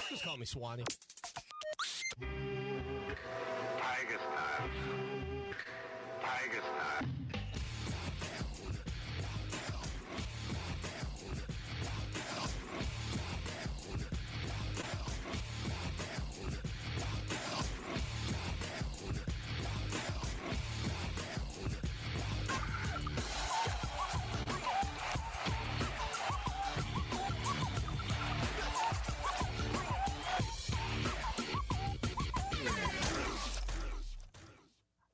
Just call me Swanny. Tiger style. Tiger style.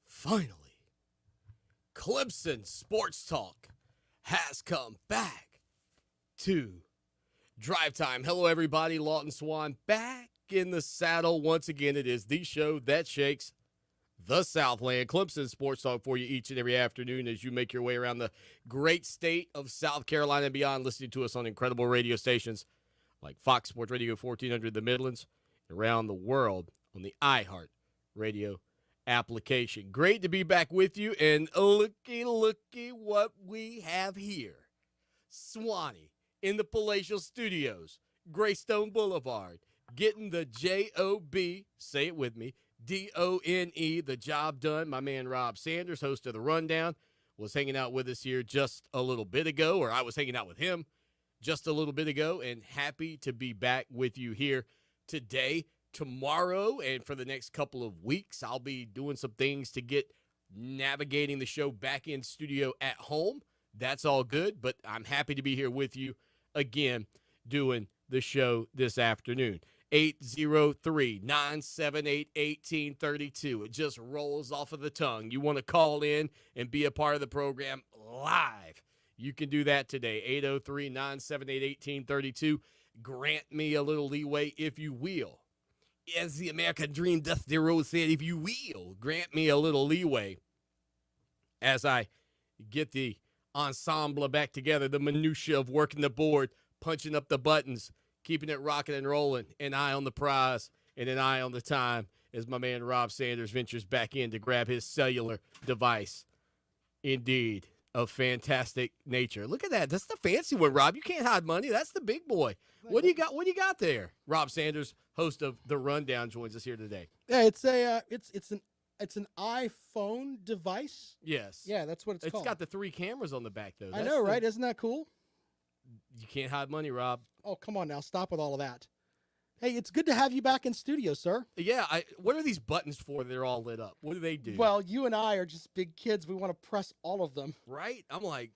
Finally, Clemson Sports Talk has come back to Drive Time. Hello, everybody. Lawton Swan back in the saddle once again. It is the show that shakes the Southland. Clemson Sports Talk for you each and every afternoon as you make your way around the great state of South Carolina and beyond, listening to us on incredible radio stations like Fox Sports Radio 1400 the Midlands, and around the world on the iHeart radio application. Great to be back with you, and looky what we have here. Swanny in the palatial studios, Greystone Blvd, getting the J-O-B, say it with me, D-O-N-E, the job done. My man Rob Sanders, host of The Rundown, was hanging out with us here just a little bit ago, or I was hanging out with him just a little bit ago, and happy to be back with you here today. Tomorrow and for the next couple of weeks, I'll be doing some things to get navigating the show back in studio at home. That's all good, but I'm happy to be here with you again doing the show this afternoon. 803-978-1832. It just rolls off of the tongue. You want to call in and be a part of the program live, you can do that today. 803-978-1832. Grant me a little leeway, if you will. As the American Dream Dusty Rose said, if you will, grant me a little leeway as I get the ensemble back together, the minutia of working the board, punching up the buttons, keeping it rocking and rolling, an eye on the prize and an eye on the time as my man Rob Sanders ventures back in to grab his cellular device. Indeed, of fantastic nature. Look at that. That's the fancy one, Rob. You can't hide money. That's the big boy. What do you got? What do you got there? Rob Sanders, host of The Rundown, joins us here today. Yeah, it's an iPhone device. Yes. Yeah, that's what it's called. It's got the 3 cameras on the back, though. I know, right? Isn't that cool? You can't hide money, Rob. Oh, come on now. Stop with all of that. Hey, it's good to have you back in studio, sir. Yeah. What are these buttons for? They're all lit up. What do they do? Well, you and I are just big kids. We want to press all of them. Right? I'm like,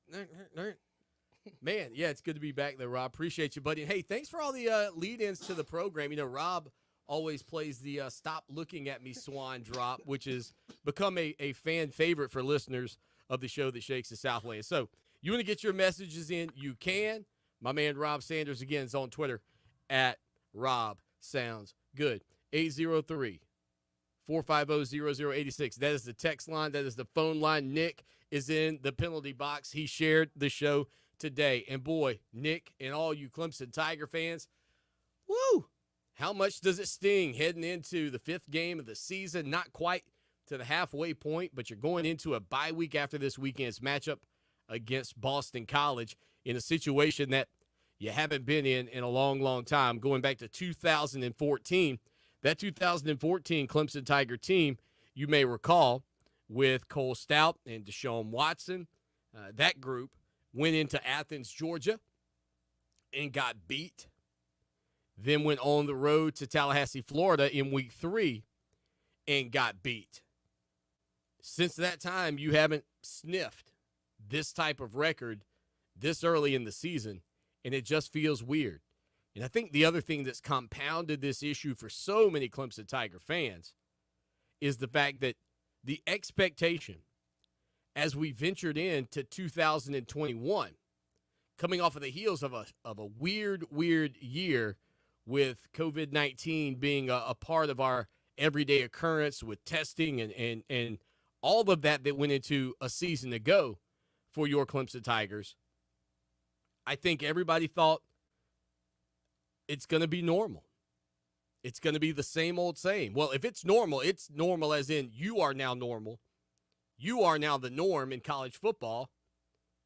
man, yeah, it's good to be back there, Rob. Appreciate you, buddy. And hey, thanks for all the lead-ins to the program. You know, Rob always plays the Stop Looking at Me Swan drop, which has become a fan favorite for listeners of the show that shakes the Southland. So you want to get your messages in, you can. My man Rob Sanders, again, is on Twitter at Rob Sounds Good. 803-450-0086. That is the text line. That is the phone line. Nick is in the penalty box. He shared the show today. And boy, Nick and all you Clemson Tiger fans, woo, how much does it sting heading into the 5th game of the season? Not quite to the halfway point, but you're going into a bye week after this weekend's matchup against Boston College in a situation that you haven't been in a long, long time, going back to 2014. That 2014 Clemson Tiger team, you may recall, with Cole Stout and Deshaun Watson, that group went into Athens, Georgia, and got beat. Then went on the road to Tallahassee, Florida in week 3 and got beat. Since that time, you haven't sniffed this type of record this early in the season, and it just feels weird. And I think the other thing that's compounded this issue for so many Clemson Tiger fans is the fact that the expectation as we ventured into 2021, coming off of the heels of a weird year with COVID-19 being a part of our everyday occurrence with testing and all of that went into a season ago for your Clemson Tigers, I think everybody thought it's going to be normal. It's going to be the same old same. Well, if it's normal as in you are now normal. You are now the norm in college football,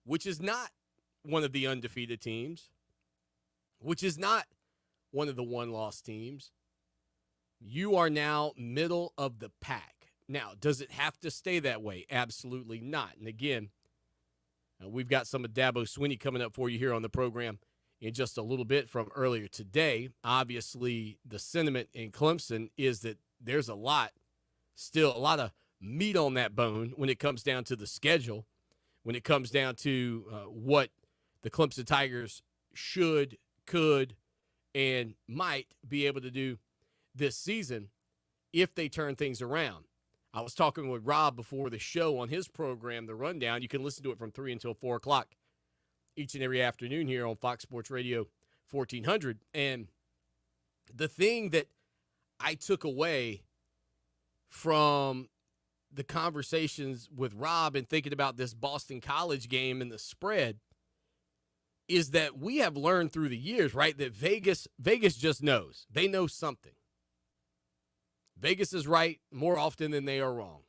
which is not one of the undefeated teams, which is not one of the one-loss teams. You are now middle of the pack. Now, does it have to stay that way? Absolutely not. And again, we've got some of Dabo Swinney coming up for you here on the program in just a little bit from earlier today. Obviously, the sentiment in Clemson is that there's still a lot of meat on that bone when it comes down to the schedule, when it comes down to what the Clemson Tigers should, could, and might be able to do this season if they turn things around. I was talking with Rob before the show on his program, The Rundown. You can listen to it from 3 until 4 o'clock each and every afternoon here on Fox Sports Radio 1400. And the thing that I took away from the conversations with Rob and thinking about this Boston College game and the spread is that we have learned through the years, right, that Vegas just knows. They know something. Vegas is right more often than they are wrong.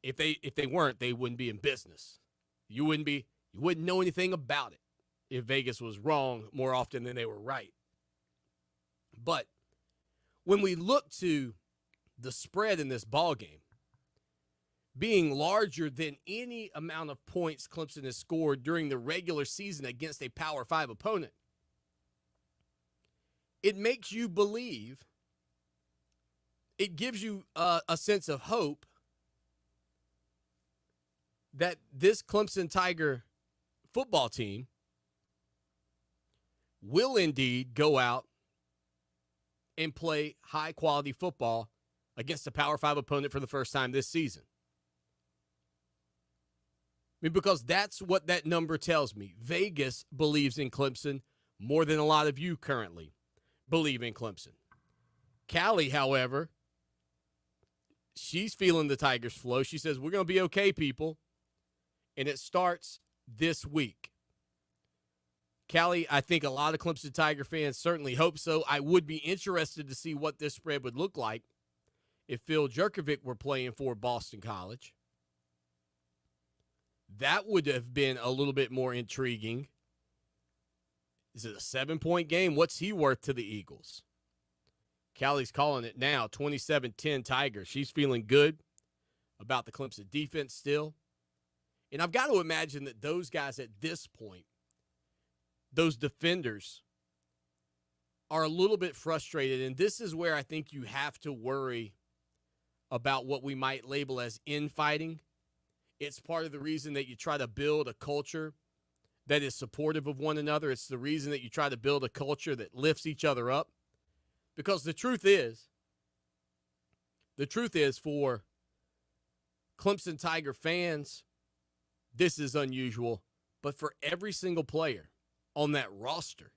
If they weren't, they wouldn't be in business. You wouldn't know anything about it if Vegas was wrong more often than they were right. But when we look to the spread in this ball game being larger than any amount of points Clemson has scored during the regular season against a Power 5 opponent, it makes you believe, it gives you a sense of hope that this Clemson Tiger football team will indeed go out and play high-quality football against a Power 5 opponent for the first time this season. I mean, because that's what that number tells me. Vegas believes in Clemson more than a lot of you currently believe in Clemson. Callie, however, she's feeling the Tigers' flow. She says, we're going to be okay, people. And it starts this week. Callie, I think a lot of Clemson Tiger fans certainly hope so. I would be interested to see what this spread would look like if Phil Jerkovic were playing for Boston College. That would have been a little bit more intriguing. Is it a 7-point game? What's he worth to the Eagles? Callie's calling it now, 27-10 Tigers. She's feeling good about the Clemson defense still. And I've got to imagine that those guys at this point, those defenders, are a little bit frustrated. And this is where I think you have to worry about what we might label as infighting. It's part of the reason that you try to build a culture that is supportive of one another. It's the reason that you try to build a culture that lifts each other up. Because the truth is for Clemson Tiger fans, this is unusual. But for every single player on that roster,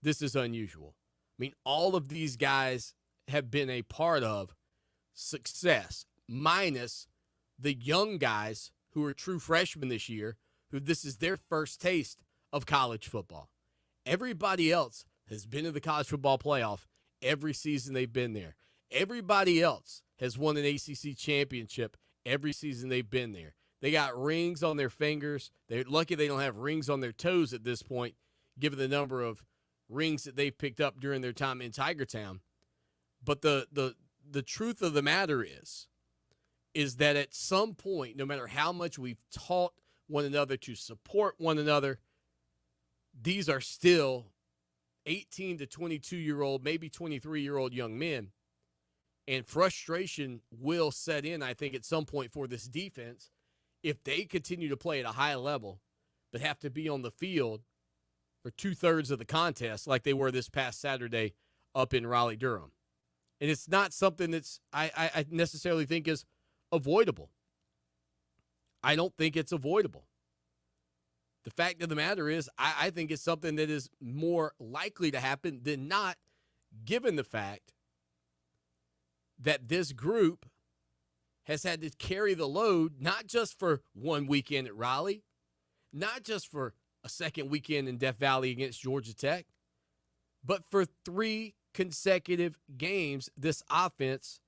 this is unusual. I mean, all of these guys have been a part of success, minus the young guys who are true freshmen this year, who this is their first taste of college football. Everybody else has been in the college football playoff every season they've been there. Everybody else has won an ACC championship every season they've been there. They got rings on their fingers. They're lucky they don't have rings on their toes at this point, given the number of rings that they've picked up during their time in Tiger Town. But the truth of the matter is that at some point, no matter how much we've taught one another to support one another, these are still 18 to 22-year-old, maybe 23-year-old young men. And frustration will set in, I think, at some point for this defense if they continue to play at a high level but have to be on the field for 2/3 of the contest like they were this past Saturday up in Raleigh-Durham. And it's not something that's I necessarily think is avoidable. I don't think it's avoidable. The fact of the matter is, I think it's something that is more likely to happen than not, given the fact that this group has had to carry the load, not just for one weekend at Raleigh, not just for a second weekend in Death Valley against Georgia Tech, but for 3 consecutive games, this offense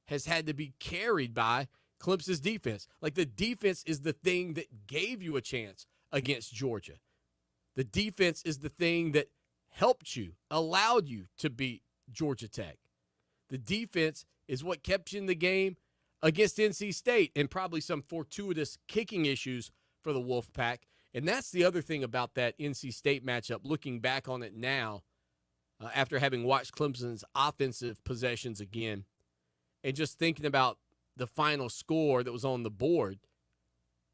has had to be carried by Clemson's defense. Like, the defense is the thing that gave you a chance against Georgia. The defense is the thing that helped you, allowed you to beat Georgia Tech. The defense is what kept you in the game against NC State, and probably some fortuitous kicking issues for the Wolfpack. And that's the other thing about that NC State matchup, looking back on it now, after having watched Clemson's offensive possessions again, and just thinking about the final score that was on the board.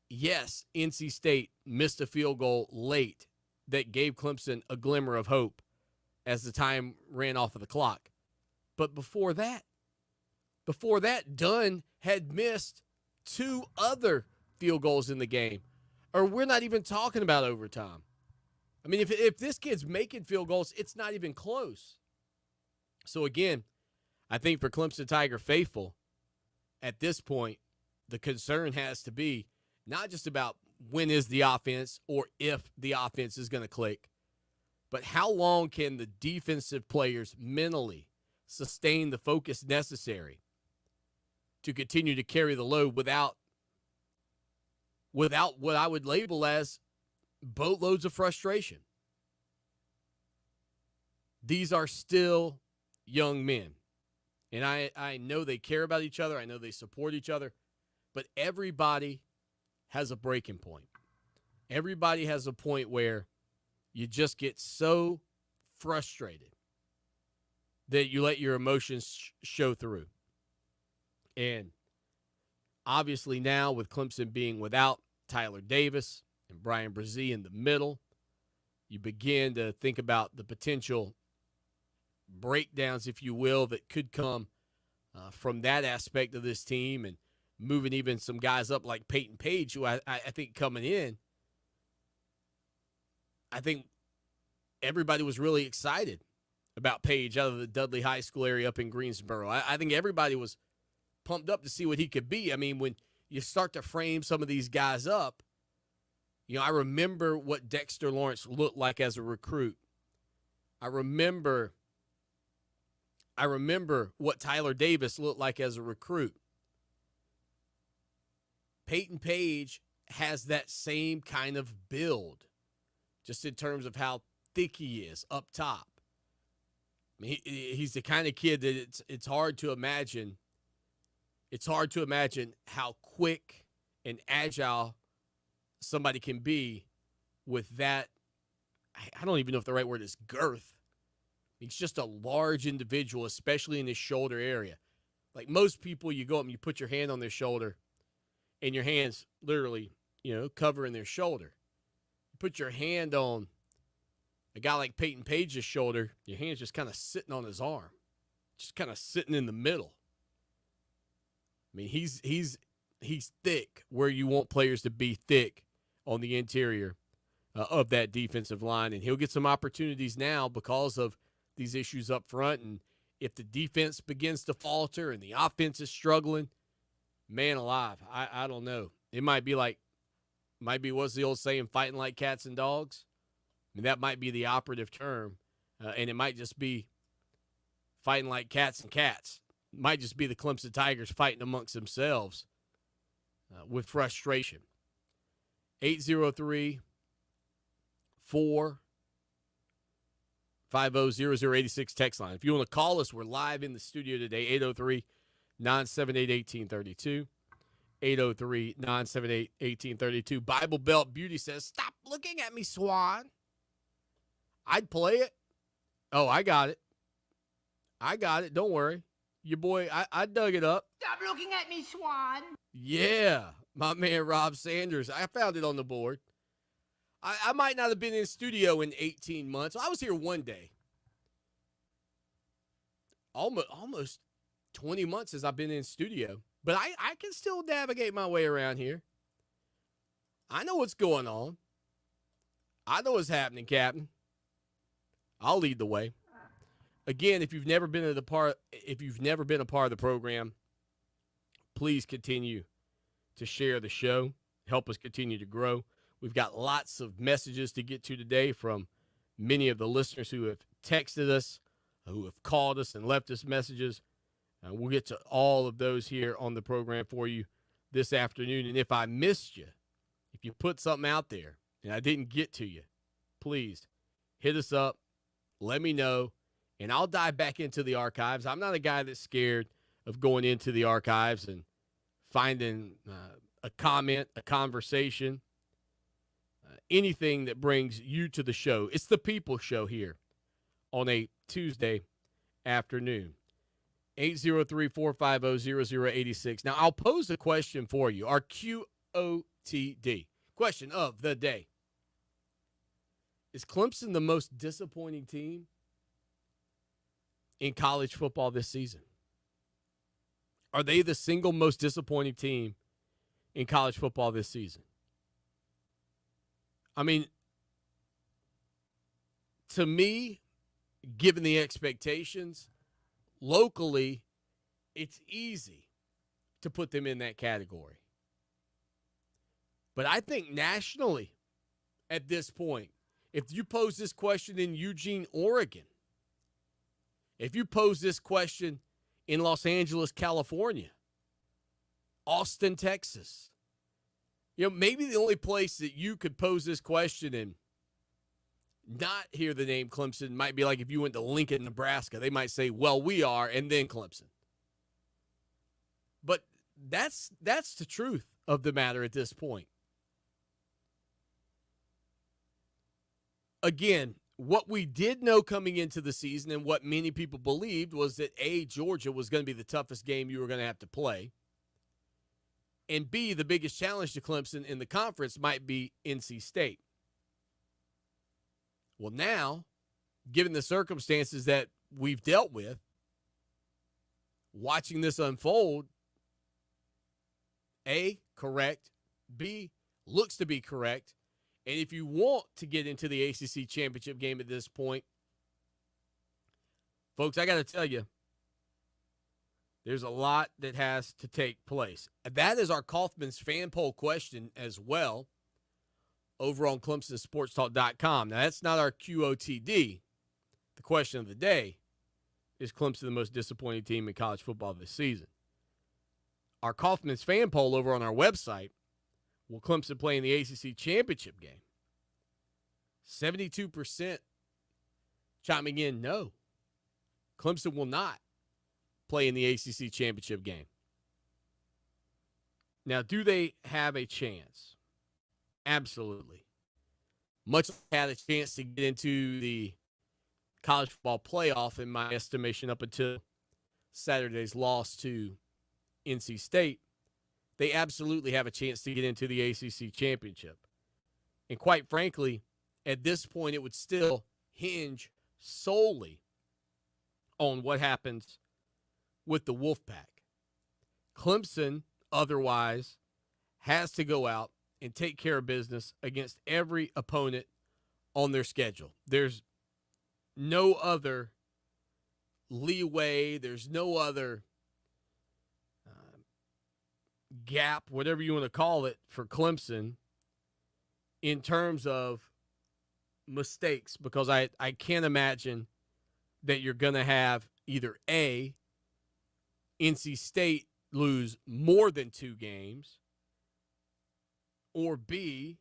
Yes, NC State missed a field goal late that gave Clemson a glimmer of hope as the time ran off of the clock. But before that, Dunn had missed 2 other field goals in the game. Or we're not even talking about overtime. I mean, if this kid's making field goals, it's not even close. So again, I think for Clemson Tiger faithful, at this point, the concern has to be not just about when is the offense or if the offense is going to click, but how long can the defensive players mentally sustain the focus necessary to continue to carry the load without what I would label as boatloads of frustration. These are still young men. And I know they care about each other. I know they support each other. But everybody has a breaking point. Everybody has a point where you just get so frustrated that you let your emotions show through. And obviously now with Clemson being without Tyler Davis and Brian Brzee in the middle, you begin to think about the potential breakdowns, if you will, that could come from that aspect of this team, and moving even some guys up like Peyton Page, who I think coming in, I think everybody was really excited about Page out of the Dudley High School area up in Greensboro. I think everybody was pumped up to see what he could be. I mean, when you start to frame some of these guys up, I remember what Dexter Lawrence looked like as a recruit. I remember what Tyler Davis looked like as a recruit. Peyton Page has that same kind of build, just in terms of how thick he is up top. I mean, he's the kind of kid that it's hard to imagine. It's hard to imagine how quick and agile somebody can be with that. I don't even know if the right word is girth. He's just a large individual, especially in his shoulder area. Like most people, you go up and you put your hand on their shoulder, and your hand's literally, covering their shoulder. You put your hand on a guy like Peyton Page's shoulder, your hand's just kind of sitting on his arm, just kind of sitting in the middle. I mean, he's thick where you want players to be thick on the interior of that defensive line, and he'll get some opportunities now because of these issues up front. And if the defense begins to falter and the offense is struggling, man alive, I don't know. It might be what's the old saying, fighting like cats and dogs? I mean, that might be the operative term, and it might just be fighting like cats and cats. It might just be the Clemson Tigers fighting amongst themselves with frustration. 803-450-0086 text line. If you want to call us, we're live in the studio today, 803-978-1832. 803-978-1832. Bible Belt Beauty says, "Stop looking at me, Swan." I'd play it. Oh, I got it. Don't worry. Your boy, I dug it up. Stop looking at me, Swan. Yeah, my man Rob Sanders. I found it on the board. I might not have been in studio in 18 months. I was here one day. Almost 20 months as I've been in studio. But I can still navigate my way around here. I know what's going on. I know what's happening, Captain. I'll lead the way. Again, if you've never been a part of the program, please continue to share the show. Help us continue to grow. We've got lots of messages to get to today from many of the listeners who have texted us, who have called us and left us messages. We'll get to all of those here on the program for you this afternoon. And if I missed you, if you put something out there and I didn't get to you, please hit us up, let me know, and I'll dive back into the archives. I'm not a guy that's scared of going into the archives and finding a comment, a conversation, anything that brings you to the show. It's the people show here on a Tuesday afternoon. 803-450-0086. Now, I'll pose a question for you. Our QOTD question of the day. Is Clemson the most disappointing team in college football this season? Are they the single most disappointing team in college football this season? I mean, to me, given the expectations, locally, it's easy to put them in that category. But I think nationally, at this point, if you pose this question in Eugene, Oregon, if you pose this question in Los Angeles, California, Austin, Texas, maybe the only place that you could pose this question and not hear the name Clemson might be like if you went to Lincoln, Nebraska. They might say, well, we are, and then Clemson. But that's the truth of the matter at this point. Again, what we did know coming into the season and what many people believed was that A, Georgia was going to be the toughest game you were going to have to play, and B, the biggest challenge to Clemson in the conference might be NC State. Well, now, given the circumstances that we've dealt with, watching this unfold, A, correct, B, looks to be correct, and if you want to get into the ACC championship game at this point, folks, I got to tell you, there's a lot that has to take place. That is our Kaufman's fan poll question as well over on ClemsonSportsTalk.com. Now, that's not our QOTD. The question of the day is Clemson the most disappointing team in college football this season? Our Kaufman's fan poll over on our website, will Clemson play in the ACC championship game? 72% chiming in no. Clemson will not play in the ACC championship game. Now, do they have a chance? Absolutely. Much had a chance to get into the college football playoff, in my estimation, up until Saturday's loss to NC State. They absolutely have a chance to get into the ACC championship. And quite frankly, at this point, it would still hinge solely on what happens with the Wolfpack. Clemson, otherwise, has to go out and take care of business against every opponent on their schedule. There's no other leeway. There's no other gap, whatever you want to call it, for Clemson in terms of mistakes, because I can't imagine that you're going to have either A, NC State lose more than 2 games, or B,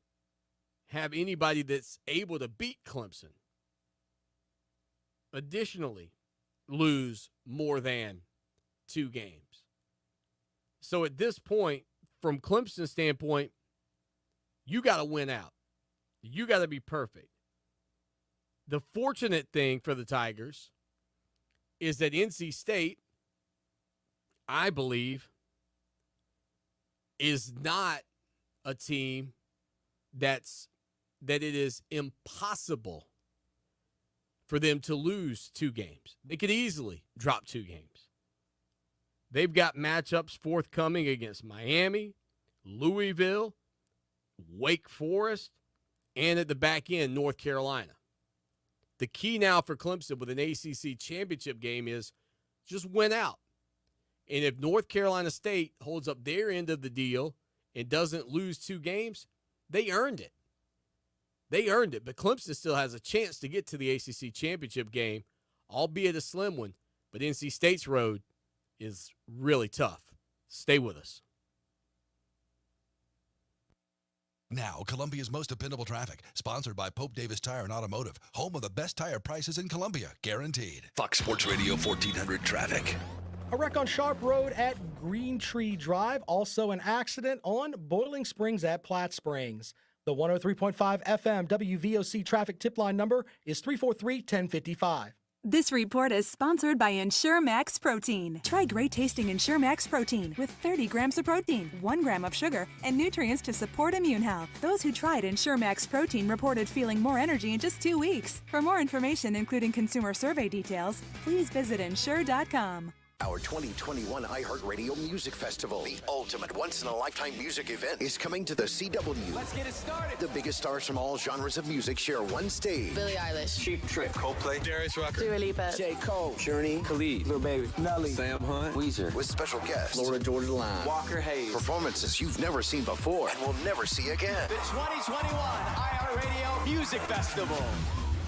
have anybody that's able to beat Clemson additionally lose more than 2 games. So at this point, from Clemson's standpoint, you got to win out. You got to be perfect. The fortunate thing for the Tigers is that NC State, I believe, is not a team that it is impossible for them to lose 2 games. They could easily drop 2 games. They've got matchups forthcoming against Miami, Louisville, Wake Forest, and at the back end, North Carolina. The key now for Clemson with an ACC championship game is just win out. And if North Carolina State holds up their end of the deal and doesn't lose 2 games, they earned it. They earned it. But Clemson still has a chance to get to the ACC championship game, albeit a slim one. But NC State's road is really tough. Stay with us. Now, Columbia's most dependable traffic, sponsored by Pope Davis Tire and Automotive, home of the best tire prices in Columbia, guaranteed. Fox Sports Radio 1400 traffic. A wreck on Sharp Road at Green Tree Drive. Also an accident on Boiling Springs at Platte Springs. The 103.5 FM WVOC traffic tip line number is 343-1055. This report is sponsored by Ensure Max Protein. Try great tasting Ensure Max Protein with 30 grams of protein, 1 gram of sugar, and nutrients to support immune health. Those who tried Ensure Max Protein reported feeling more energy in just 2 weeks. For more information, including consumer survey details, please visit Ensure.com. Our 2021 iHeart Radio Music Festival, the ultimate once-in-a-lifetime music event, is coming to the CW. Let's get it started. The biggest stars from all genres of music share one stage. Billie Eilish, Cheap Trick, Coldplay, Darius Rucker, Dua Lipa, J. Cole, Journey, Khalid, Lil Baby, Nelly, Sam Hunt, Weezer, with special guests, Florida Georgia Line, Walker Hayes. performances you've never seen before and will never see again. the 2021 iHeart Radio Music Festival.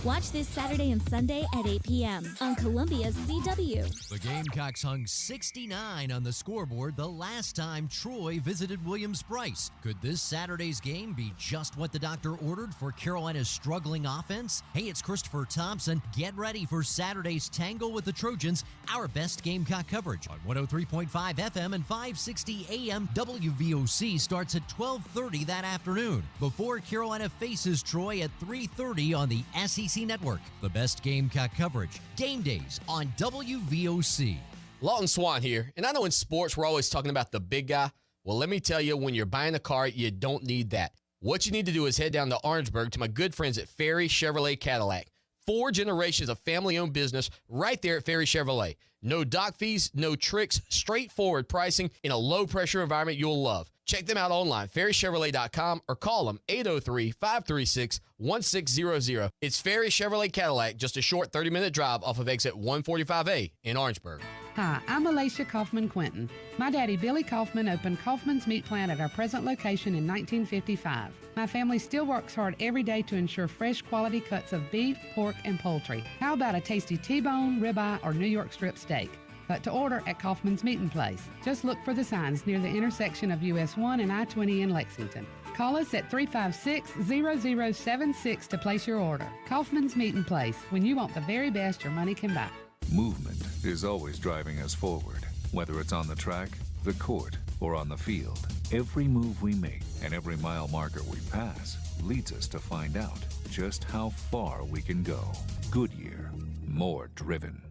Watch this Saturday and Sunday at 8 p.m. on Columbia's CW. The Gamecocks hung 69 on the scoreboard the last time Troy visited Williams-Brice. Could this Saturday's game be just what the doctor ordered for Carolina's struggling offense? Hey, it's Christopher Thompson. Get ready for Saturday's Tangle with the Trojans, our best Gamecock coverage on 103.5 FM and 560 AM. WVOC starts at 12:30 that afternoon before Carolina faces Troy at 3:30 on the SEC Network. The best Gamecock coverage. Game days on WVOC. Lawton Swan here, and I know in sports we're always talking about the big guy. Well, let me tell you, when you're buying a car, you don't need that. What you need to do is head down to Orangeburg to my good friends at Ferry Chevrolet Cadillac. 4 generations of family-owned business right there at Ferry Chevrolet. No dock fees, no tricks, straightforward pricing in a low-pressure environment you'll love. Check them out online, ferrychevrolet.com, or call them 803-536-1600. It's Ferry Chevrolet Cadillac, just a short 30-minute drive off of exit 145A in Orangeburg. Hi, I'm Alicia Kaufman-Quinton. My daddy, Billy Kaufman, opened Kaufman's Meat Plant at our present location in 1955. My family still works hard every day to ensure fresh quality cuts of beef, pork, and poultry. How about a tasty T-bone, ribeye, or New York strip steak? But to order at Kaufman's Meat and Place. Just look for the signs near the intersection of US 1 and I-20 in Lexington. Call us at 356-0076 to place your order. Kaufman's Meat and Place, when you want the very best your money can buy. Movement is always driving us forward, whether it's on the track, the court, or on the field. Every move we make and every mile marker we pass leads us to find out just how far we can go. Goodyear, more driven.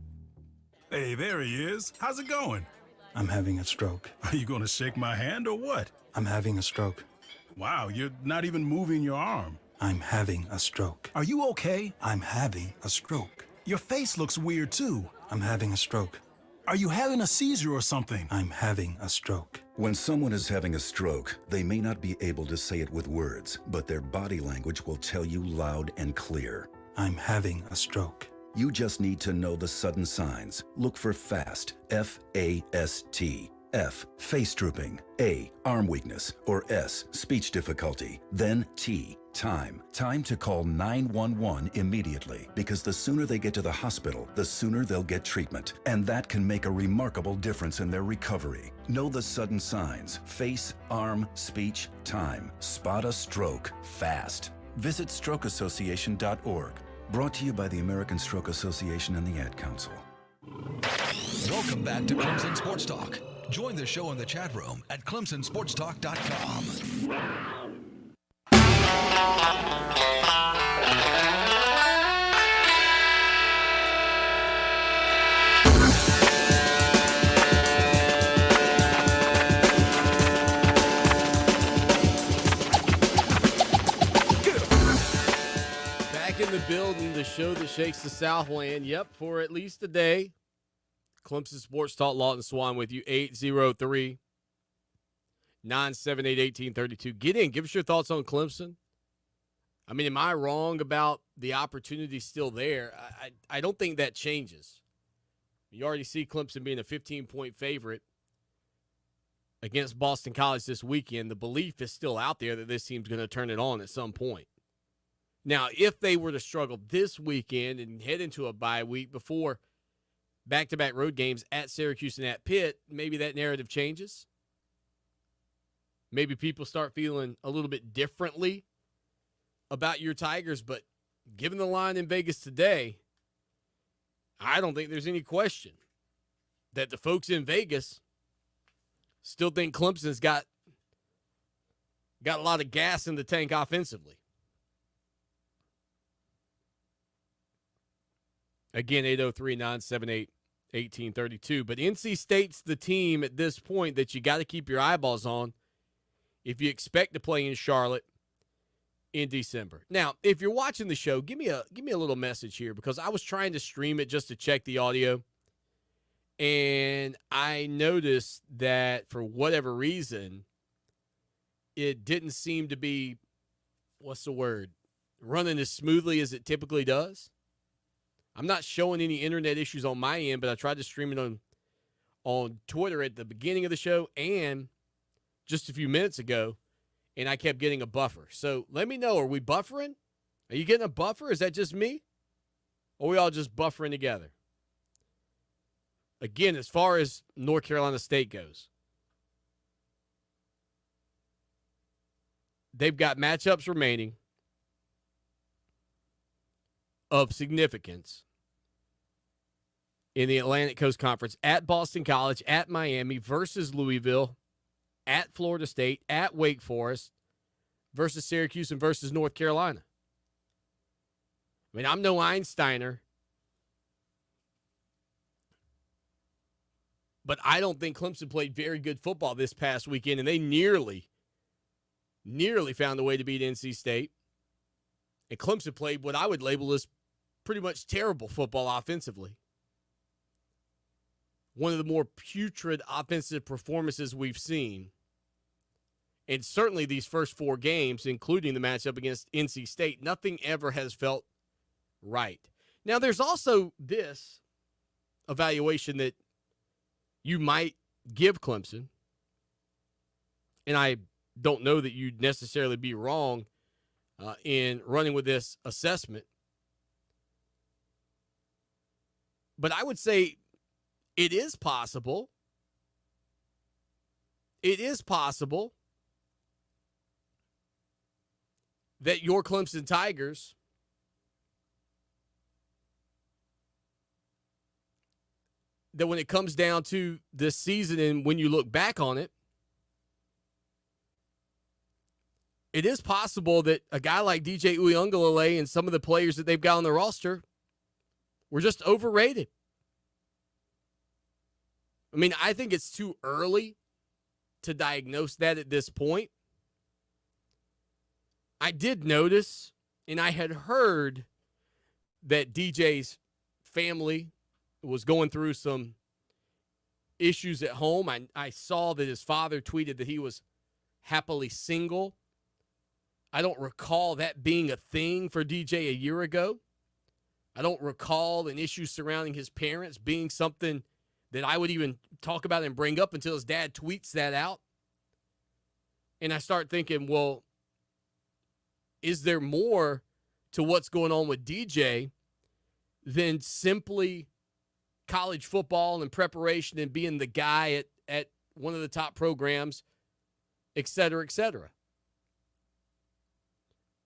Hey, there he is. How's it going? I'm having a stroke. Are you going to shake my hand or what? I'm having a stroke. Wow, you're not even moving your arm. I'm having a stroke. Are you okay? I'm having a stroke. Your face looks weird, too. I'm having a stroke. Are you having a seizure or something? I'm having a stroke. When someone is having a stroke, they may not be able to say it with words, but their body language will tell you loud and clear. I'm having a stroke. You just need to know the sudden signs. Look for FAST, F-A-S-T. F, face drooping. A, arm weakness. Or S, speech difficulty. Then T, time. Time to call 911 immediately, because the sooner they get to the hospital, the sooner they'll get treatment. And that can make a remarkable difference in their recovery. Know the sudden signs. Face, arm, speech, time. Spot a stroke fast. Visit strokeassociation.org. Brought to you by the American Stroke Association and the Ad Council. Welcome back to Clemson Sports Talk. Join the show in the chat room at clemsonsportstalk.com. In the building, the show that shakes the Southland. Yep, for at least a day. Clemson Sports Talk, Lawton Swan with you, 803-978-1832. Get in. Give us your thoughts on Clemson. I mean, am I wrong about the opportunity still there? I don't think that changes. You already see Clemson being a 15-point favorite against Boston College this weekend. The belief is still out there that this team's going to turn it on at some point. Now, if they were to struggle this weekend and head into a bye week before back-to-back road games at Syracuse and at Pitt, maybe that narrative changes. maybe people start feeling a little bit differently about your Tigers, but given the line in Vegas today, I don't think there's any question that the folks in Vegas still think Clemson's got a lot of gas in the tank offensively. Again, 803-978-1832. But NC State's the team at this point that you got to keep your eyeballs on if you expect to play in Charlotte in December. Now, if you're watching the show, give me a little message here, because I was trying to stream it just to check the audio, and I noticed that for whatever reason, it didn't seem to be, running as smoothly as it typically does. I'm not showing any internet issues on my end, but I tried to stream it on Twitter at the beginning of the show and just a few minutes ago, and I kept getting a buffer. So let me know, are we buffering? Are you getting a buffer? Is that just me? Or are we all just buffering together? Again, as far as North Carolina State goes, they've got matchups remaining of significance in the Atlantic Coast Conference at Boston College, at Miami, versus Louisville, at Florida State, at Wake Forest, versus Syracuse, and versus North Carolina. I mean, I'm no Einsteiner, but I don't think Clemson played very good football this past weekend, and they nearly found a way to beat NC State. And Clemson played what I would label as pretty much terrible football offensively. One of the more putrid offensive performances we've seen. And certainly these first four games, including the matchup against NC State, nothing ever has felt right. Now, there's also this evaluation that you might give Clemson, and I don't know that you'd necessarily be wrong in running with this assessment. But I would say it is possible. It is possible that your Clemson Tigers that when it comes down to this season and when you look back on it, it is possible that a guy like DJ Uiagalelei and some of the players that they've got on the roster were just overrated. I mean, I think it's too early to diagnose that at this point. I did notice, and I had heard that DJ's family was going through some issues at home. I saw that his father tweeted that he was happily single. I don't recall that being a thing for DJ a year ago. I don't recall an issue surrounding his parents being something that I would even talk about and bring up until his dad tweets that out. And I start thinking, well, is there more to what's going on with DJ than simply college football and preparation and being the guy at one of the top programs, et cetera, et cetera?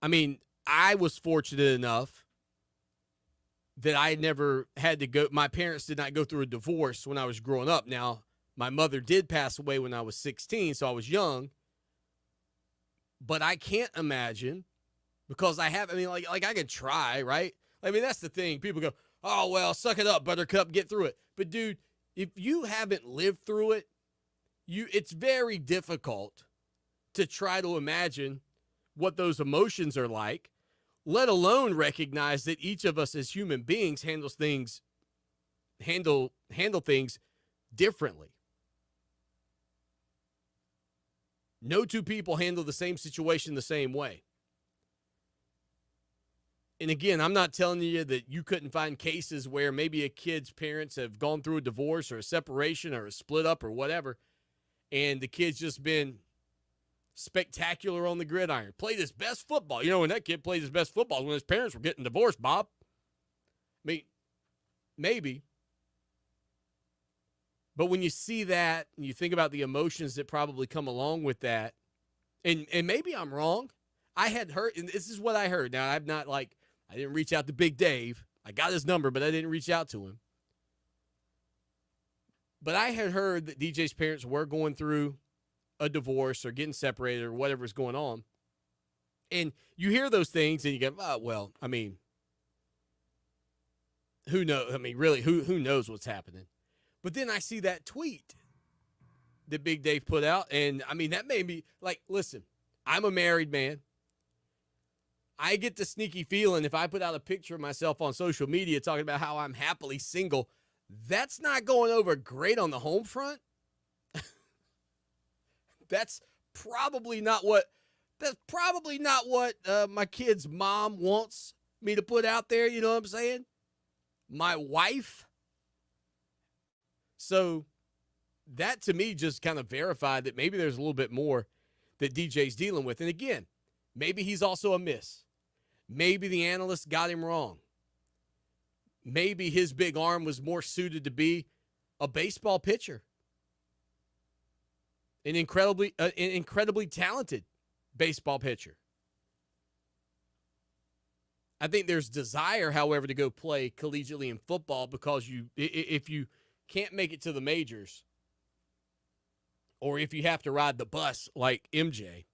I mean, I was fortunate enough that I never had to go. My parents did not go through a divorce when I was growing up. Now, my mother did pass away when I was 16, so I was young. But I can't imagine, because I mean, I can try, right? I mean, that's the thing. People go, oh, well, suck it up, Buttercup, get through it. But, dude, if you haven't lived through it, it's very difficult to try to imagine what those emotions are like, let alone recognize that each of us as human beings handle things differently. No two people handle the same situation the same way. And again, I'm not telling you that you couldn't find cases where maybe a kid's parents have gone through a divorce or a separation or a split up or whatever, and the kid's just been spectacular on the gridiron, played his best football. You know, when that kid played his best football when his parents were getting divorced, Bob. I mean, maybe. But when you see that and you think about the emotions that probably come along with that, And maybe I'm wrong. I had heard, and this is what I heard. Now, I didn't reach out to Big Dave. I got his number, but I didn't reach out to him. But I had heard that DJ's parents were going through a divorce or getting separated or whatever's going on. And you hear those things and you go, oh, well, I mean, who knows? I mean, really, who knows what's happening? But then I see that tweet that Big Dave put out, and, I mean, that made me, like, listen, I'm a married man. I get the sneaky feeling if I put out a picture of myself on social media talking about how I'm happily single, that's not going over great on the home front. That's probably not what my kid's mom wants me to put out there, you know what I'm saying? My wife. So that to me just kind of verified that maybe there's a little bit more that DJ's dealing with. And again, maybe he's also a miss. Maybe the analyst got him wrong. Maybe his big arm was more suited to be a baseball pitcher. An incredibly talented baseball pitcher. I think there's desire, however, to go play collegiately in football because if you can't make it to the majors or if you have to ride the bus like MJ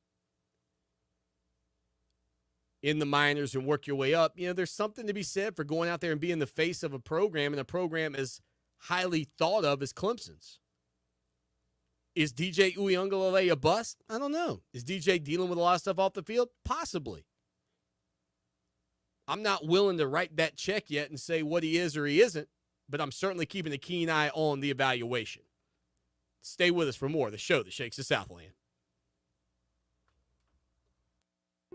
in the minors and work your way up, you know, there's something to be said for going out there and being the face of a program, and a program as highly thought of as Clemson's. Is DJ Uiagalelei a bust? I don't know. Is DJ dealing with a lot of stuff off the field? Possibly. I'm not willing to write that check yet and say what he is or he isn't, but I'm certainly keeping a keen eye on the evaluation. Stay with us for more of the show that shakes the Southland.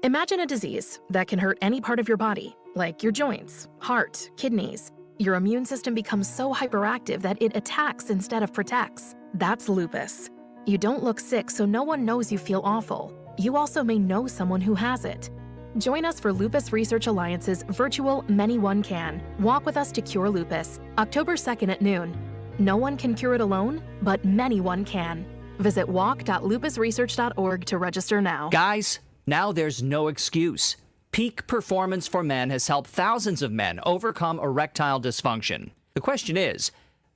Imagine a disease that can hurt any part of your body, like your joints, heart, kidneys. Your immune system becomes so hyperactive that it attacks instead of protects. That's lupus. You don't look sick, so no one knows you feel awful. You also may know someone who has it. Join us for Lupus Research Alliance's virtual Many One Can. Walk with us to cure lupus, October 2nd at noon. No one can cure it alone, but many one can. Visit walk.lupusresearch.org to register now. Guys, now there's no excuse. Peak Performance for Men has helped thousands of men overcome erectile dysfunction. The question is,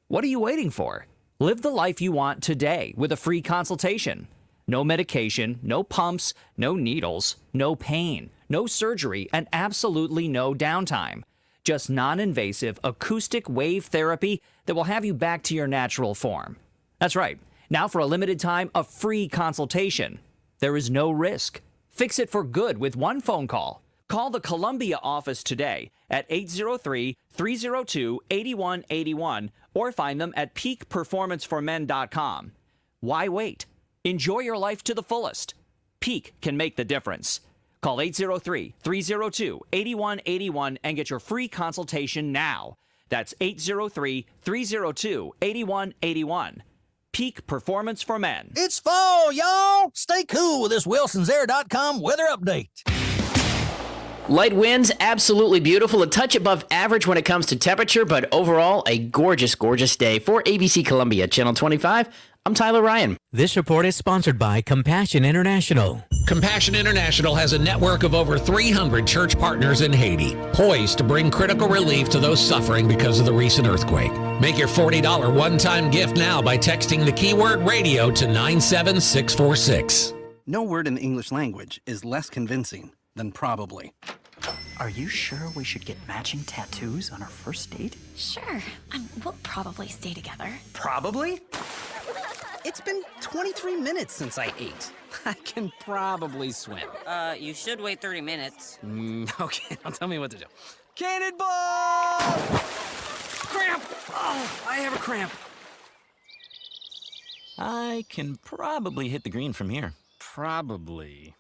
what are you waiting for? Live the life you want today with a free consultation. No medication, no pumps, no needles, no pain, no surgery, and absolutely no downtime. Just non-invasive acoustic wave therapy that will have you back to your natural form. That's right. Now for a limited time, a free consultation. There is no risk. Fix it for good with one phone call. Call the Columbia office today at 803-302-8181 or find them at peakperformanceformen.com. Why wait? Enjoy your life to the fullest. Peak can make the difference. Call 803-302-8181 and get your free consultation now. That's 803-302-8181. Peak Performance for Men. It's fall, y'all. Stay cool with this Wilson'sAir.com weather update. Light winds, absolutely beautiful. A touch above average when it comes to temperature, but overall, a gorgeous, gorgeous day. For ABC Columbia, Channel 25, I'm Tyler Ryan. This report is sponsored by Compassion International. Compassion International has a network of over 300 church partners in Haiti, poised to bring critical relief to those suffering because of the recent earthquake. Make your $40 one-time gift now by texting the keyword radio to 97646. No word in the English language is less convincing than probably. Are you sure we should get matching tattoos on our first date? Sure. We'll probably stay together. Probably? It's been 23 minutes since I ate. I can probably swim. You should wait 30 minutes. Okay, now tell me what to do. Cannonball! Cramp! Oh, I have a cramp. I can probably hit the green from here. Probably.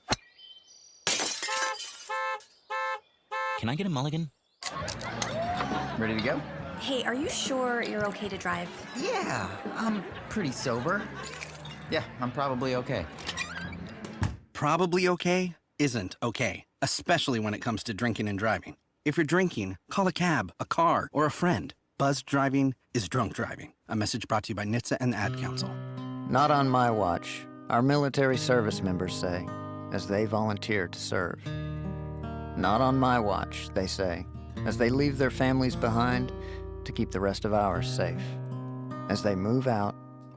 Can I get a mulligan? Ready to go? Hey, are you sure you're okay to drive? Yeah, I'm pretty sober. Yeah, I'm probably okay. Probably okay isn't okay, especially when it comes to drinking and driving. If you're drinking, call a cab, a car, or a friend. Buzzed driving is drunk driving. A message brought to you by NHTSA and the Ad Council. Not on my watch. Our military service members say. as they volunteer to serve. Not on my watch, they say, as they leave their families behind to keep the rest of ours safe. As they move out,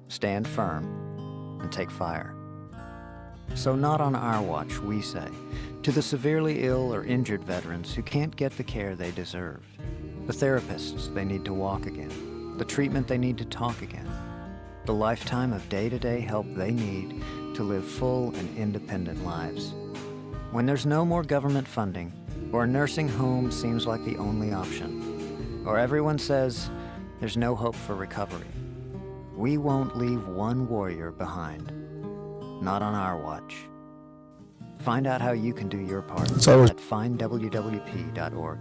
stand firm, and take fire. So not on our watch, we say, to the severely ill or injured veterans who can't get the care they deserve, the therapists they need to walk again, the treatment they need to talk again, the lifetime of day-to-day help they need to live full and independent lives. When there's no more government funding, or a nursing home seems like the only option, or everyone says there's no hope for recovery, we won't leave one warrior behind. Not on our watch. Find out how you can do your part at findwwp.org.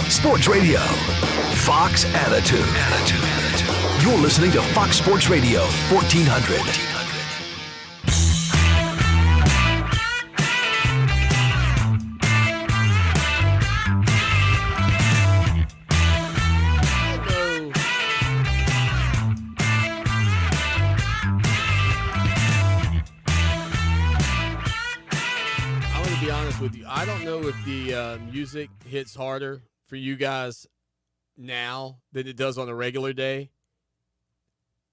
Sports Radio. Fox Attitude. You're listening to Fox Sports Radio 1400. With you, I don't know if the music hits harder for you guys now than it does on a regular day.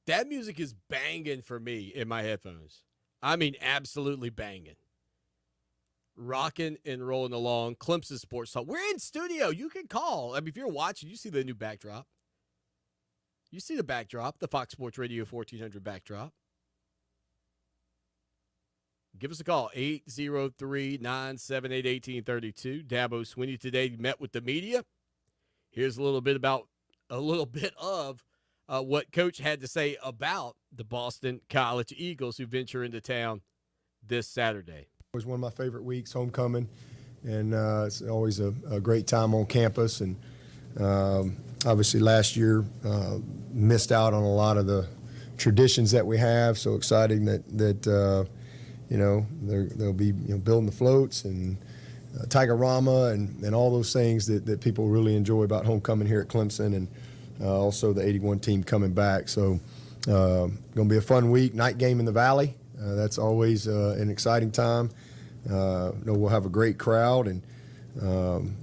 That music is banging for me in my headphones. I mean, absolutely banging. Rocking and rolling along. Clemson Sports Talk. We're in studio. You can call. I mean, if you're watching, you see the new backdrop. You see the backdrop, the Fox Sports Radio 1400 backdrop. Give us a call, 803-978-1832. Dabo Swinney today met with the media. Here's a little bit of what Coach had to say about the Boston College Eagles who venture into town this Saturday. It was one of my favorite weeks, homecoming, and it's always a great time on campus. And obviously last year missed out on a lot of the traditions that we have. So exciting that they'll be building the floats and Tiger-Rama and all those things that people really enjoy about homecoming here at Clemson, and also the 81 team coming back. So going to be a fun week. Night game in the Valley. That's always an exciting time. We'll have a great crowd, and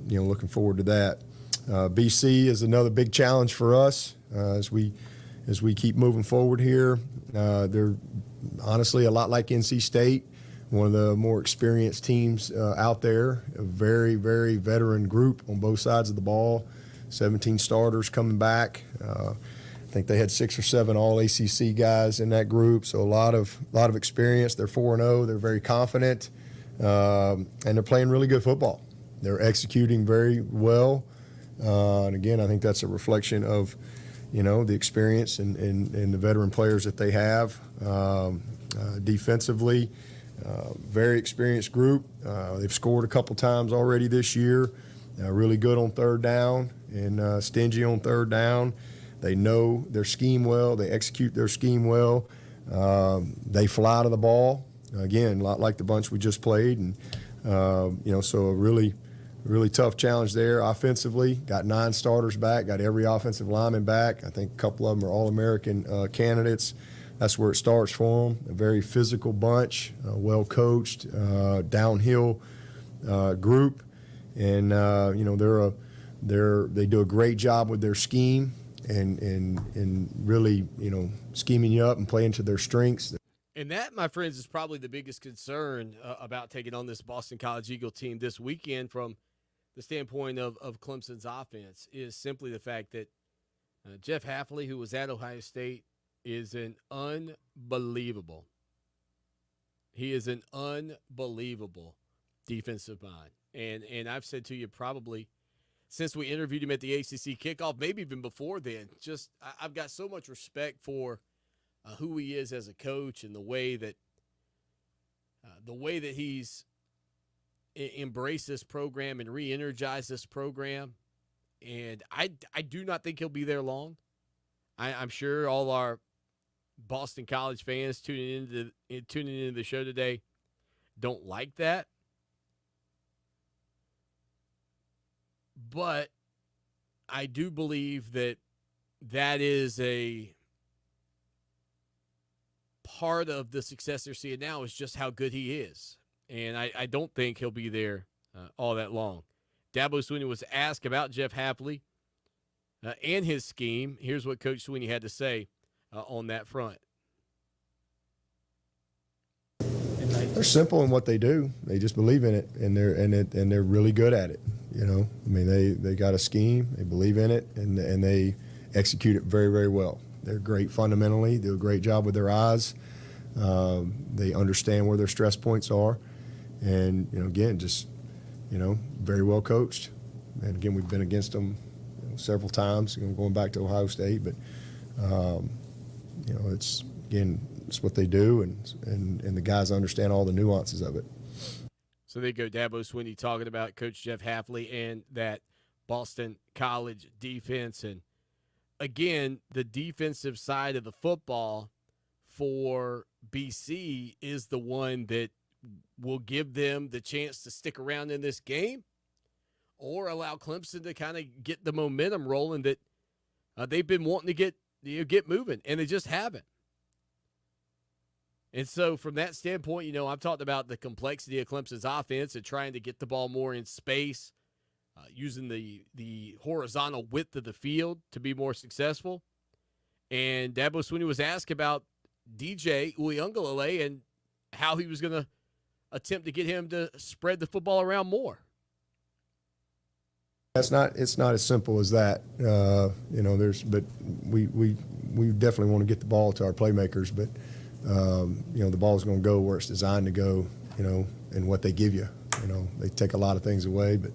looking forward to that. BC is another big challenge for us as we keep moving forward here. They're honestly a lot like NC State, one of the more experienced teams out there, a very, very veteran group on both sides of the ball, 17 starters coming back. I think they had 6 or 7 all-ACC guys in that group, so a lot of experience. They're 4-0. They're very confident, and they're playing really good football. They're executing very well, and again, I think that's a reflection of the experience and the veteran players that they have. Defensively, very experienced group. They've scored a couple times already this year. Really good on third down and stingy on third down. They know their scheme well. They execute their scheme well. They fly to the ball. Again, a lot like the bunch we just played. And, so a really tough challenge there offensively. Got 9 starters back, got every offensive lineman back. I think a couple of them are All-American candidates. That's where it starts for them. A very physical bunch, well-coached, downhill group. And, they do a great job with their scheme and really, scheming you up and playing to their strengths. And that, my friends, is probably the biggest concern about taking on this Boston College Eagle team this weekend from the standpoint of Clemson's offense, is simply the fact that Jeff Hafley, who was at Ohio State, is an unbelievable defensive mind. And I've said to you probably since we interviewed him at the ACC kickoff, maybe even before then, I've got so much respect for who he is as a coach and the way that he's embraced this program and re-energized this program. And I do not think he'll be there long. I'm sure all our Boston College fans tuning into the show today don't like that. But I do believe that is a part of the success they're seeing now is just how good he is. And I don't think he'll be there all that long. Dabo Swinney was asked about Jeff Hafley and his scheme. Here's what Coach Swinney had to say on that front. They're simple in what they do. They just believe in it, and they're really good at it. You know, I mean, they got a scheme, they believe in it, and they execute it very, very well. They're great fundamentally, do a great job with their eyes. They understand where their stress points are, and again, just very well coached. And again, we've been against them several times, going back to Ohio State, but it's what they do, and the guys understand all the nuances of it. So there you go, Dabo Swinney talking about Coach Jeff Hafley and that Boston College defense. And again, the defensive side of the football for BC is the one that will give them the chance to stick around in this game or allow Clemson to kind of get the momentum rolling that they've been wanting to get moving, and they just haven't. And so from that standpoint, I've talked about the complexity of Clemson's offense and trying to get the ball more in space, using the horizontal width of the field to be more successful. And Dabo Swinney was asked about DJ Uiagalelei and how he was going to attempt to get him to spread the football around more. It's not as simple as that. But we definitely want to get the ball to our playmakers, but the ball's going to go where it's designed to go, and what they give you. They take a lot of things away, but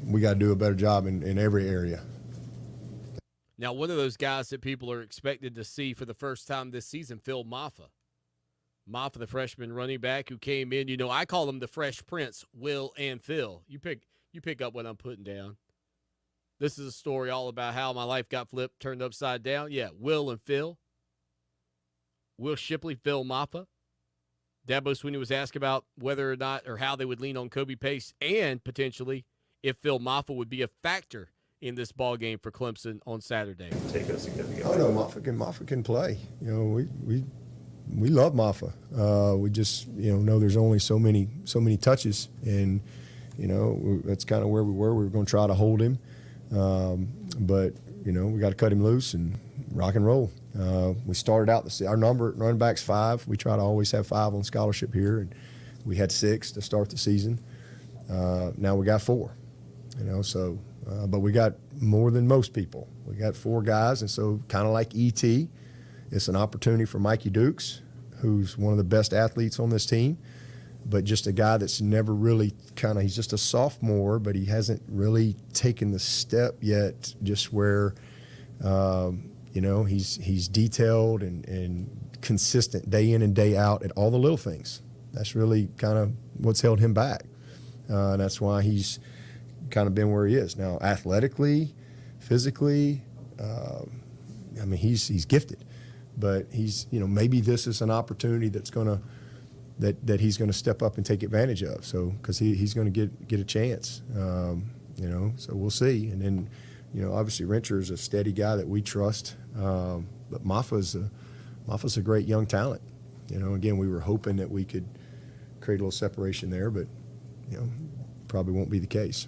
we got to do a better job in every area. Now, one of those guys that people are expected to see for the first time this season, Phil Maffa. Maffa, the freshman running back who came in. I call him the Fresh Prince, Will and Phil. You pick up what I'm putting down. This is a story all about how my life got flipped, turned upside down. Yeah, Will and Phil. Will Shipley, Phil Maffa. Dabo Swinney was asked about whether or not or how they would lean on Kobe Pace and potentially if Phil Maffa would be a factor in this ball game for Clemson on Saturday. Take a significant. Oh no, Maffa can play. We love Maffa. We just know there's only so many touches, and that's kind of where we were. We were going to try to hold him, but we got to cut him loose and rock and roll. We started out our number running backs 5. We try to always have 5 on scholarship here, and we had 6 to start the season. Now we got 4. But we got more than most people. We got 4 guys, and so kind of like ET, it's an opportunity for Mikey Dukes, who's one of the best athletes on this team, but just a guy that's never really he's just a sophomore, but he hasn't really taken the step yet, just where he's detailed and consistent day in and day out at all the little things. That's really kind of what's held him back. And that's why he's kind of been where he is now, athletically, physically. He's gifted, but he's maybe this is an opportunity that's that he's going to step up and take advantage of. So because he's going to get a chance. So we'll see. And then obviously Rencher is a steady guy that we trust. But Maffa's a great young talent. Again, we were hoping that we could create a little separation there, but probably won't be the case.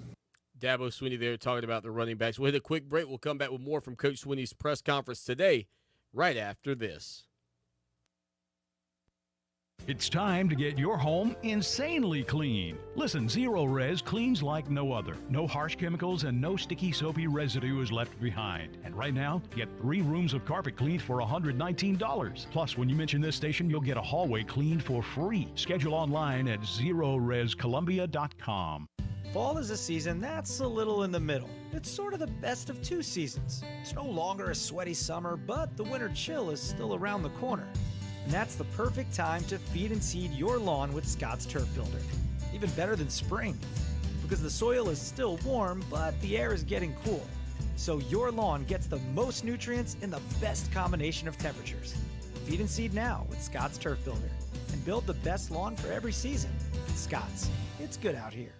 Dabo Swinney there talking about the running backs. We'll hit a quick break. We'll come back with more from Coach Swinney's press conference today, right after this. It's time to get your home insanely clean. Listen, Zero Res cleans like no other. No harsh chemicals and no sticky, soapy residue is left behind. And right now, get 3 rooms of carpet cleaned for $119. Plus, when you mention this station, you'll get a hallway cleaned for free. Schedule online at ZeroResColumbia.com. Fall is a season that's a little in the middle. It's sort of the best of 2 seasons. It's no longer a sweaty summer, but the winter chill is still around the corner. And that's the perfect time to feed and seed your lawn with Scott's Turf Builder. Even better than spring, because the soil is still warm, but the air is getting cool. So your lawn gets the most nutrients in the best combination of temperatures. Feed and seed now with Scott's Turf Builder and build the best lawn for every season. Scott's, it's good out here.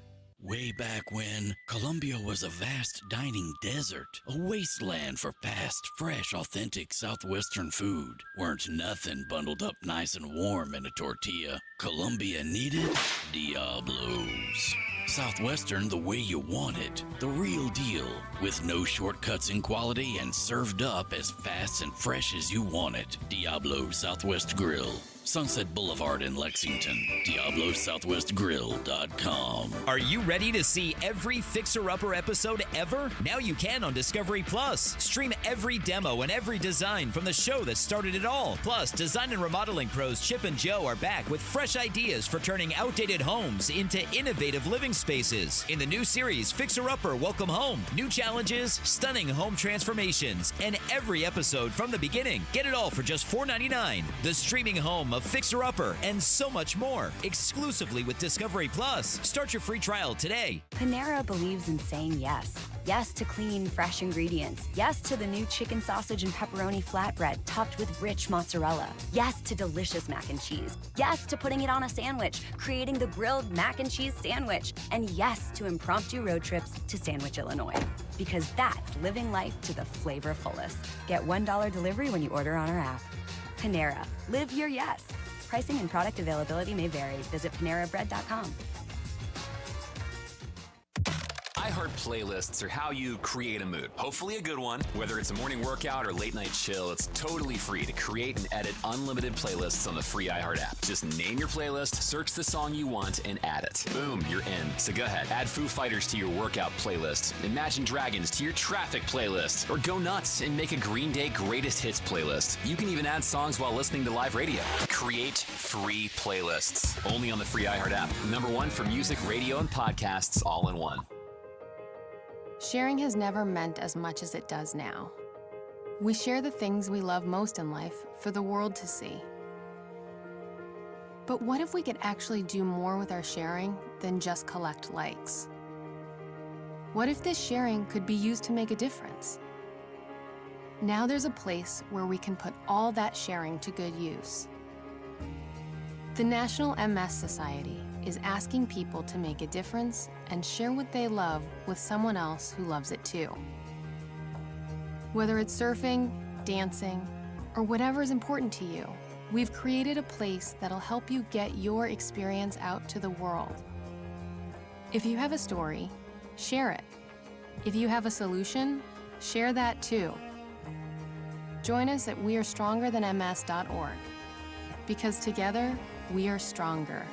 Way back when, Columbia was a vast dining desert, a wasteland for fast, fresh, authentic Southwestern food. Weren't nothing bundled up nice and warm in a tortilla. Columbia needed Diablos. Southwestern the way you want it. The real deal, with no shortcuts in quality and served up as fast and fresh as you want it. Diablo Southwest Grill. Sunset Boulevard in Lexington. DiabloSouthwestGrill.com. Are you ready to see every Fixer Upper episode ever? Now you can on Discovery Plus. Stream every demo and every design from the show that started it all. Plus, design and remodeling pros Chip and Joe are back with fresh ideas for turning outdated homes into innovative living spaces. In the new series, Fixer Upper Welcome Home. New challenges, stunning home transformations, and every episode from the beginning. Get it all for just $4.99. The streaming home of Fixer Upper and so much more, exclusively with Discovery Plus. Start your free trial today. Panera believes in saying yes. Yes to clean, fresh ingredients. Yes to the new chicken sausage and pepperoni flatbread topped with rich mozzarella. Yes to delicious mac and cheese. Yes to putting it on a sandwich, creating the grilled mac and cheese sandwich. And yes to impromptu road trips to Sandwich, Illinois. Because that's living life to the flavor fullest. Get $1 delivery when you order on our app. Panera. Live your yes. Pricing and product availability may vary. Visit PaneraBread.com. iHeart playlists are how you create a mood. Hopefully a good one. Whether it's a morning workout or late night chill, it's totally free to create and edit unlimited playlists on the free iHeart app. Just name your playlist, search the song you want, and add it. Boom, you're in. So go ahead, add Foo Fighters to your workout playlist, Imagine Dragons to your traffic playlist, or go nuts and make a Green Day greatest hits playlist. You can even add songs while listening to live radio. Create free playlists. Only on the free iHeart app. #1 for music, radio, and podcasts all in one. Sharing has never meant as much as it does now. We share the things we love most in life for the world to see. But what if we could actually do more with our sharing than just collect likes? What if this sharing could be used to make a difference? Now there's a place where we can put all that sharing to good use. The National MS Society is asking people to make a difference and share what they love with someone else who loves it too. Whether it's surfing, dancing, or whatever is important to you, we've created a place that'll help you get your experience out to the world. If you have a story, share it. If you have a solution, share that too. Join us at wearestrongerthanms.org, because together, we are stronger.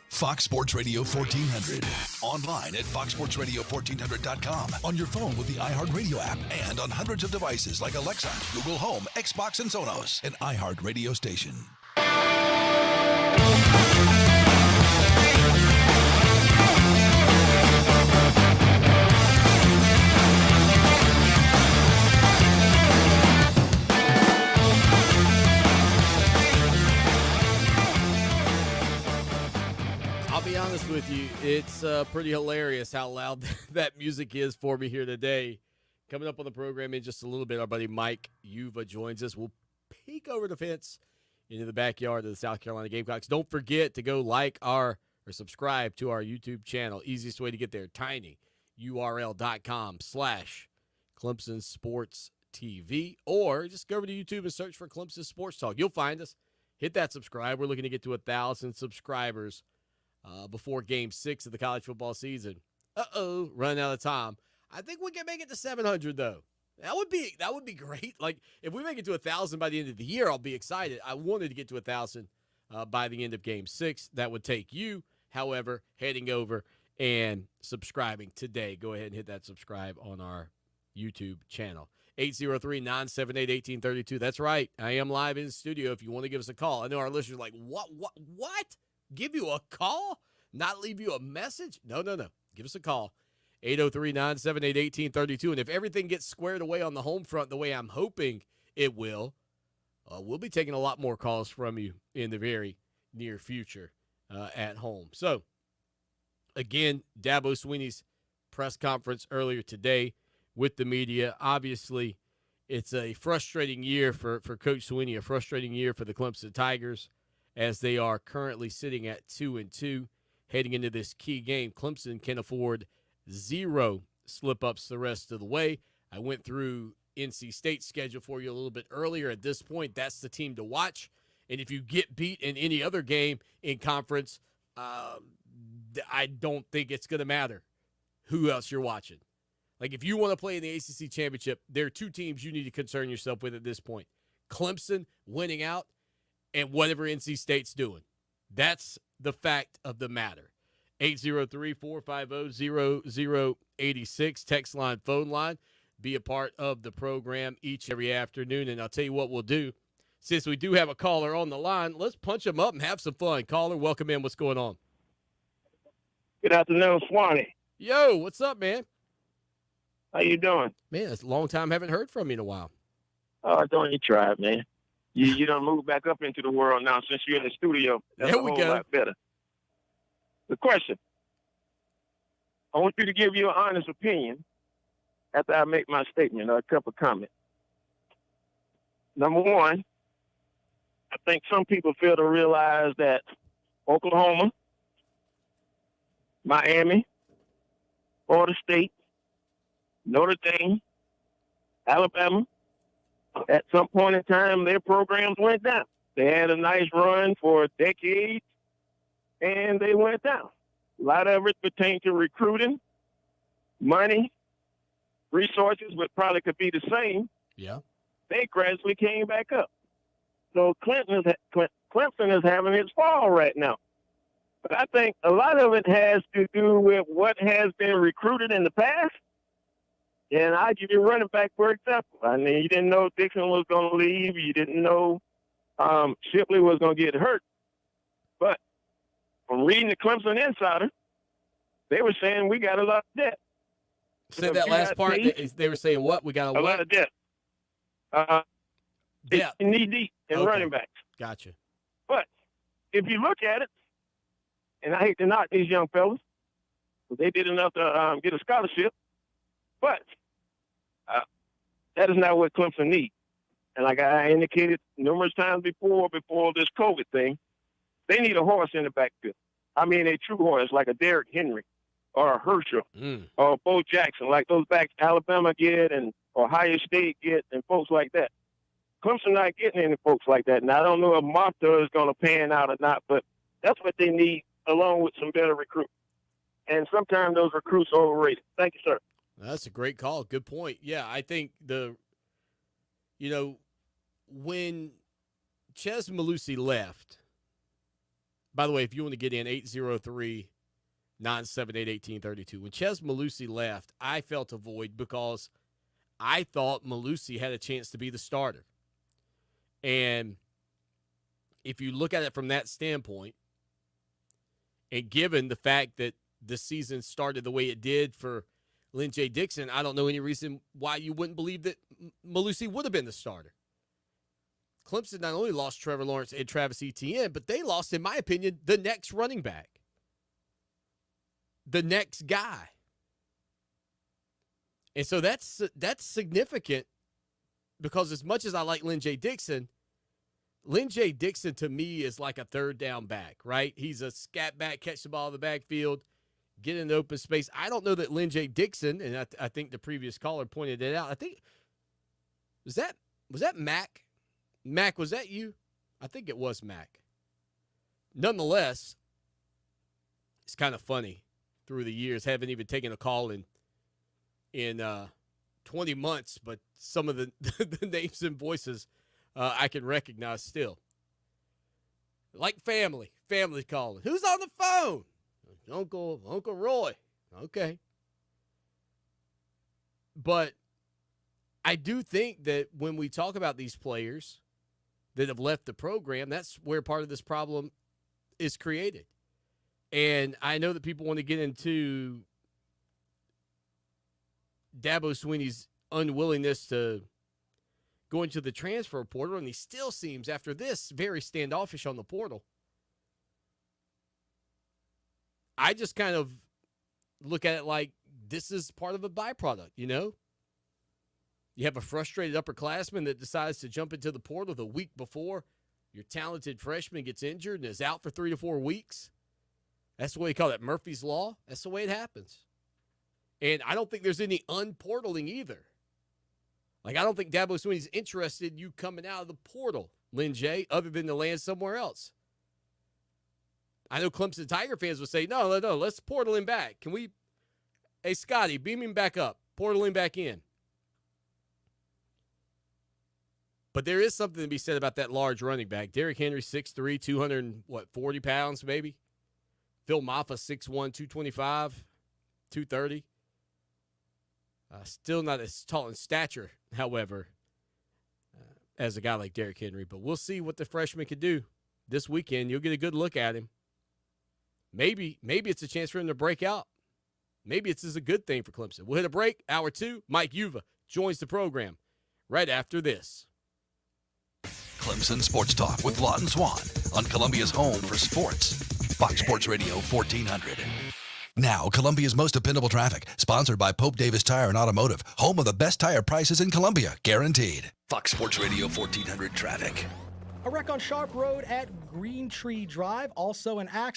Fox Sports Radio 1400. Online at foxsportsradio1400.com. On your phone with the iHeart Radio app and on hundreds of devices like Alexa, Google Home, Xbox, and Sonos. An iHeart Radio station. I'll be honest with you, it's pretty hilarious how loud that music is for me here today. Coming up on the program in just a little bit, our buddy Mike Yuva joins us. We'll peek over the fence into the backyard of the South Carolina Gamecocks. Don't forget to go subscribe to our YouTube channel. Easiest way to get there, tinyurl.com/Clemson Sports TV, or just go over to YouTube and search for Clemson Sports Talk. You'll find us. Hit that subscribe. We're looking to get to 1,000 subscribers before Game 6 of the college football season. Running out of time. I think we can make it to 700 though. That would be great. Like if we make it to 1,000 by the end of the year, I'll be excited. I wanted to get to 1,000 by the end of Game 6. That would take you, however, heading over and subscribing today. Go ahead and hit that subscribe on our YouTube channel. 803-978-1832. That's right. I am live in the studio if you want to give us a call. I know our listeners are like, what? Give you a call? Not leave you a message? No. Give us a call. 803-978-1832. And if everything gets squared away on the home front the way I'm hoping it will, we'll be taking a lot more calls from you in the very near future at home. So, again, Dabo Swinney's press conference earlier today with the media. Obviously, it's a frustrating year for Coach Swanny, a frustrating year for the Clemson Tigers, as they are currently sitting at 2-2. heading into this key game. Clemson can afford 0 slip-ups the rest of the way. I went through NC State's schedule for you a little bit earlier. At this point, that's the team to watch. And if you get beat in any other game in conference, I don't think it's going to matter who else you're watching. Like, if you want to play in the ACC Championship, there are 2 teams you need to concern yourself with at this point. Clemson winning out and whatever NC State's doing. That's the fact of the matter. 803-450-0086, text line, phone line. Be a part of the program each and every afternoon. And I'll tell you what we'll do. Since we do have a caller on the line, let's punch him up and have some fun. Caller, welcome in. What's going on? Good afternoon, Swanny. Yo, what's up, man? How you doing? Man, it's a long time. Haven't heard from you in a while. Oh, don't you try it, man. You done moved back up into the world now since you're in the studio. That's There a we whole go. lot better. The question. I want you to give your honest opinion after I make my statement or a couple of comments. Number one, I think some people fail to realize that Oklahoma, Miami, Florida State, Notre Dame, Alabama, at some point in time, their programs went down. They had a nice run for decades, and they went down. A lot of it pertained to recruiting, money, resources, which probably could be the same. Yeah. They gradually came back up. So Clemson is having its fall right now. But I think a lot of it has to do with what has been recruited in the past. And I'll give you a running back, for example. I mean, you didn't know Dixon was going to leave. You didn't know Shipley was going to get hurt. But from reading the Clemson Insider, they were saying we got a lot of debt. Say that last part. They were saying what? We got a lot of debt. Yeah. Knee deep in running backs. Gotcha. But if you look at it, and I hate to knock these young fellas, but they did enough to get a scholarship. But that is not what Clemson needs. And like I indicated numerous times before this COVID thing, they need a horse in the backfield. I mean, a true horse like a Derrick Henry or a Herschel or Bo Jackson, like those backs Alabama get and Ohio State get and folks like that. Clemson not getting any folks like that. And I don't know if Martha is going to pan out or not, but that's what they need along with some better recruits. And sometimes those recruits are overrated. Thank you, sir. That's a great call. Good point. Yeah, I think when Ches Malusi left, by the way, if you want to get in, 803-978-1832. When Ches Malusi left, I felt a void because I thought Malusi had a chance to be the starter. And if you look at it from that standpoint, and given the fact that the season started the way it did for Lynn J Dixon, I don't know any reason why you wouldn't believe that Malusi would have been the starter. Clemson not only lost Trevor Lawrence and Travis Etienne, but they lost, in my opinion, the next running back. The next guy. And so that's significant because as much as I like Lynn J Dixon to me is like a third down back, right? He's a scat back, catch the ball in the backfield, get in the open space. I don't know that Lynn J Dixon, and I think the previous caller pointed it out. I think, was that Mac? Mac, was that you? I think it was Mac. Nonetheless, it's kind of funny through the years. Haven't even taken a call in 20 months, but some of the names and voices I can recognize still. Like family calling. Who's on the phone? Uncle Roy. Okay. But I do think that when we talk about these players that have left the program, that's where part of this problem is created. And I know that people want to get into Dabo Swinney's unwillingness to go into the transfer portal, and he still seems, after this, very standoffish on the portal. I just kind of look at it like this is part of a byproduct, you know? You have a frustrated upperclassman that decides to jump into the portal the week before your talented freshman gets injured and is out for 3 to 4 weeks. That's the way you call it, Murphy's Law. That's the way it happens. And I don't think there's any unportaling either. Like, I don't think Dabo Swinney's interested in you coming out of the portal, Lynn J, other than to land somewhere else. I know Clemson Tiger fans would say, no, let's portal him back. Can we, hey, Scotty, beam him back up. Portal him back in. But there is something to be said about that large running back. Derrick Henry, 6'3", 240 pounds maybe. Phil Maffa, 6'1", 225, 230. Still not as tall in stature, however, as a guy like Derrick Henry. But we'll see what the freshman can do this weekend. You'll get a good look at him. Maybe it's a chance for him to break out. Maybe it's a good thing for Clemson. We'll hit a break. Hour 2, Mike Uva joins the program right after this. Clemson Sports Talk with Lawton Swan on Columbia's home for sports. Fox Sports Radio 1400. Now, Columbia's most dependable traffic, sponsored by Pope Davis Tire and Automotive, home of the best tire prices in Columbia, guaranteed. Fox Sports Radio 1400 traffic. A wreck on Sharp Road at Green Tree Drive. Also an accident